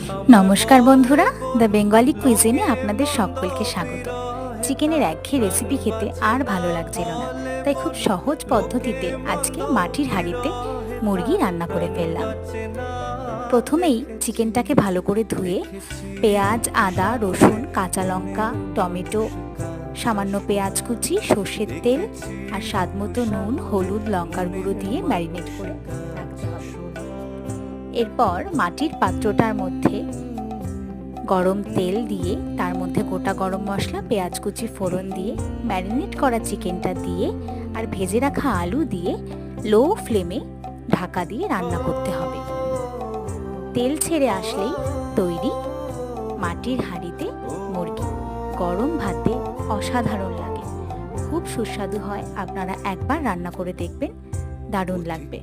নমস্কার বন্ধুরা, the Bengali কুইজিনে আপনাদের সকলকে স্বাগত। চিকেনের একঘেয়ে রেসিপি খেতে আর ভালো লাগছিল না, তাই খুব সহজ পদ্ধতিতে আজকে মাটির হাঁড়িতে মুরগি রান্না করে ফেললাম। প্রথমেই চিকেনটাকে ভালো করে ধুয়ে পেঁয়াজ, আদা, রসুন, কাঁচা লঙ্কা, টমেটো, সামান্য পেঁয়াজ কুচি, সর্ষের তেল আর স্বাদমতো নুন, হলুদ, লঙ্কার গুঁড়ো দিয়ে ম্যারিনেট করে রাখতে হবে। এরপর মাটির পাত্রটার মধ্যে গরম তেল দিয়ে তার মধ্যে গোটা গরম মশলা, পেঁয়াজ কুচি ফোড়ন দিয়ে ম্যারিনেট করা চিকেনটা দিয়ে আর ভেজে রাখা আলু দিয়ে লো ফ্লেমে ঢাকা দিয়ে রান্না করতে হবে। তেল ছেড়ে আসলেই তৈরি মাটির হাঁড়িতে মুরগি। গরম ভাতে অসাধারণ লাগে, খুব সুস্বাদু হয়। আপনারা একবার রান্না করে দেখবেন, দারুণ লাগবে।